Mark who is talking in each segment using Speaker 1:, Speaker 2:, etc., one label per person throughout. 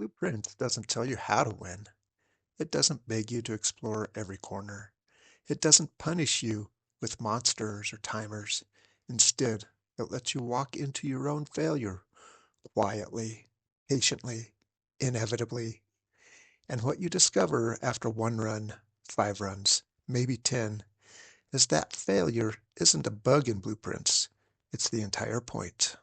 Speaker 1: Blueprint doesn't tell you how to win. It doesn't beg you to explore every corner. It doesn't punish you with monsters or timers. Instead, it lets you walk into your own failure quietly, patiently, inevitably. And what you discover after one run, 5 runs, maybe 10, is that failure isn't a bug in blueprints. It's the entire point.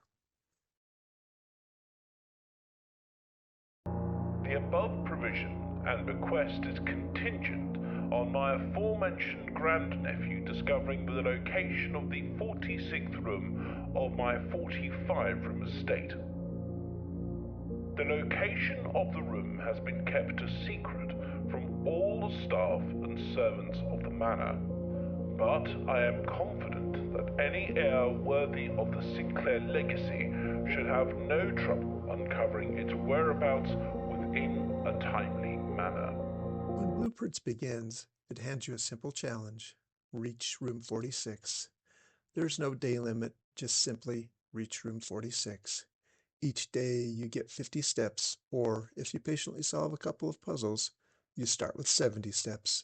Speaker 2: The above provision and bequest is contingent on my aforementioned grandnephew discovering the location of the 46th room of my 45-room estate. The location of the room has been kept a secret from all the staff and servants of the manor, but I am confident that any heir worthy of the Sinclair legacy should have no trouble uncovering its whereabouts within a timely manner.
Speaker 1: When Blueprints begins, it hands you a simple challenge. Reach room 46. There's no day limit, just simply reach room 46. Each day you get 50 steps, or if you patiently solve a couple of puzzles, you start with 70 steps.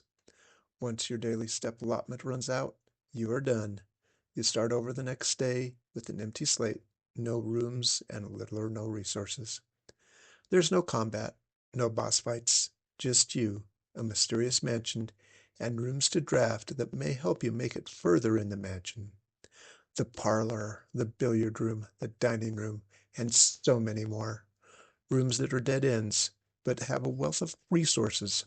Speaker 1: Once your daily step allotment runs out, you are done. You start over the next day with an empty slate, no rooms, and little or no resources. There's no combat, no boss fights, just you, a mysterious mansion, and rooms to draft that may help you make it further in the mansion. The parlor, the billiard room, the dining room, and so many more. Rooms that are dead ends, but have a wealth of resources.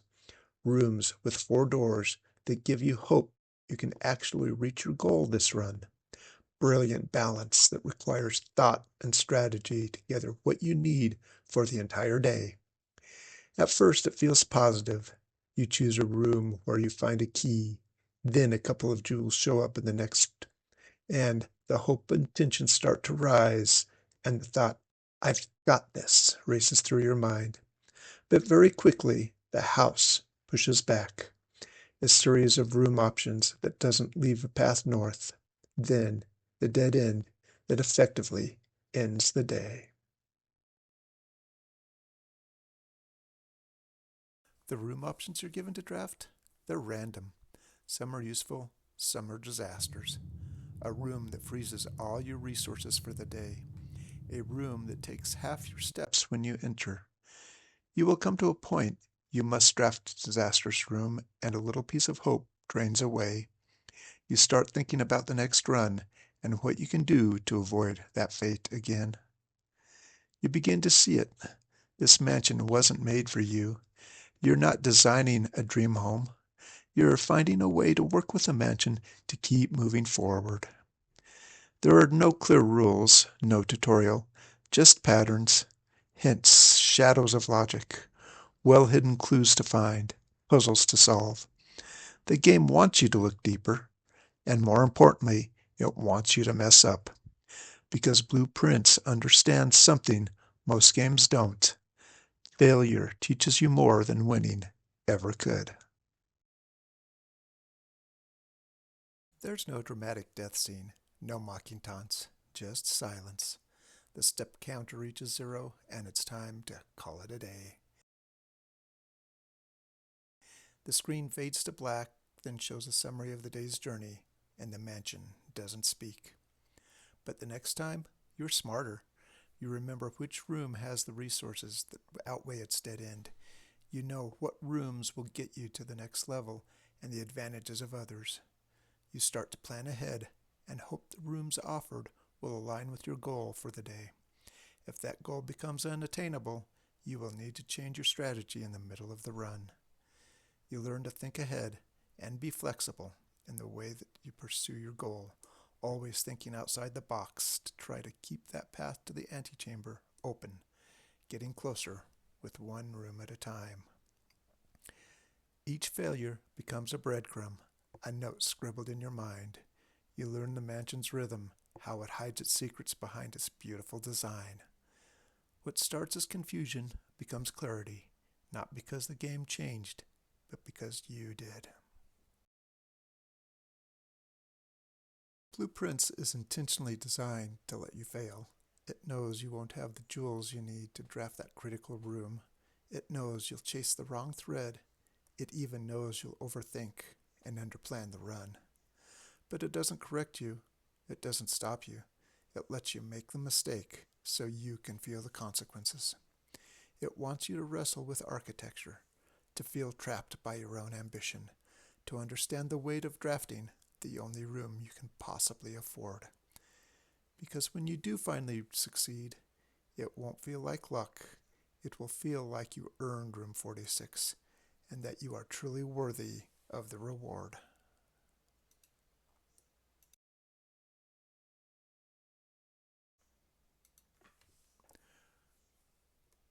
Speaker 1: Rooms with 4 doors that give you hope you can actually reach your goal this run. Brilliant balance that requires thought and strategy to gather what you need for the entire day. At first, it feels positive. You choose a room where you find a key, then a couple of jewels show up in the next, and the hope and tension start to rise, and the thought, I've got this, races through your mind. But very quickly, the house pushes back. A series of room options that doesn't leave a path north. Then, the dead end that effectively ends the day. The room options you're given to draft, they're random. Some are useful, some are disasters. A room that freezes all your resources for the day. A room that takes half your steps when you enter. You will come to a point you must draft a disastrous room, and a little piece of hope drains away. You start thinking about the next run and what you can do to avoid that fate again. You begin to see it. This mansion wasn't made for you. You're not designing a dream home. You're finding a way to work with the mansion to keep moving forward. There are no clear rules, no tutorial, just patterns, hints, shadows of logic, well-hidden clues to find, puzzles to solve. The game wants you to look deeper, and more importantly, it wants you to mess up. Because Blueprints understands something most games don't. Failure teaches you more than winning ever could. There's no dramatic death scene, no mocking taunts, just silence. The step counter reaches 0, and it's time to call it a day. The screen fades to black, then shows a summary of the day's journey, and the mansion doesn't speak. But the next time, you're smarter. You remember which room has the resources that outweigh its dead end. You know what rooms will get you to the next level and the advantages of others. You start to plan ahead and hope the rooms offered will align with your goal for the day. If that goal becomes unattainable, you will need to change your strategy in the middle of the run. You learn to think ahead and be flexible in the way that you pursue your goal, always thinking outside the box to try to keep that path to the antechamber open, getting closer with one room at a time. Each failure becomes a breadcrumb, a note scribbled in your mind. You learn the mansion's rhythm, how it hides its secrets behind its beautiful design. What starts as confusion becomes clarity, not because the game changed, but because you did. Blueprints is intentionally designed to let you fail. It knows you won't have the jewels you need to draft that critical room. It knows you'll chase the wrong thread. It even knows you'll overthink and underplan the run. But it doesn't correct you. It doesn't stop you. It lets you make the mistake so you can feel the consequences. It wants you to wrestle with architecture, to feel trapped by your own ambition, to understand the weight of drafting the only room you can possibly afford. Because when you do finally succeed, it won't feel like luck. It will feel like you earned room 46 and that you are truly worthy of the reward.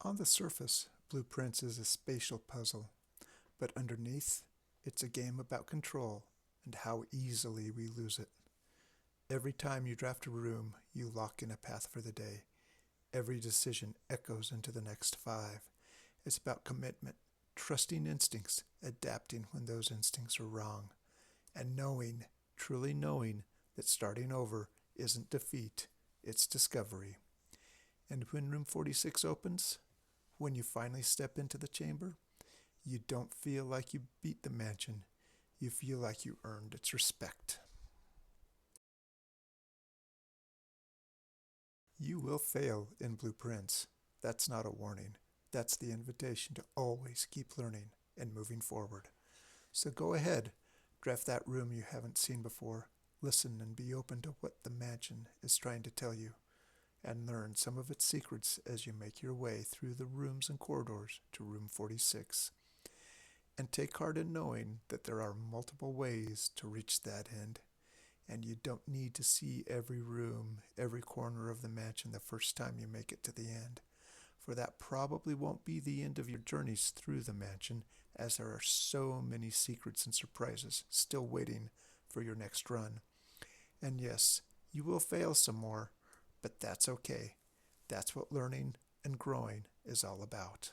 Speaker 1: On the surface, Blueprints is a spatial puzzle, but underneath, it's a game about control and how easily we lose it. Every time you draft a room, you lock in a path for the day. Every decision echoes into the next 5. It's about commitment, trusting instincts, adapting when those instincts are wrong, and knowing, truly knowing, that starting over isn't defeat, it's discovery. And when room 46 opens, when you finally step into the chamber, you don't feel like you beat the mansion. You feel like you earned its respect. You will fail in Blueprints. That's not a warning. That's the invitation to always keep learning and moving forward. So go ahead, draft that room you haven't seen before, listen and be open to what the mansion is trying to tell you, and learn some of its secrets as you make your way through the rooms and corridors to room 46. And take heart in knowing that there are multiple ways to reach that end, and you don't need to see every room, every corner of the mansion the first time you make it to the end, for that probably won't be the end of your journeys through the mansion, as there are so many secrets and surprises still waiting for your next run. And yes, you will fail some more, but that's okay. That's what learning and growing is all about.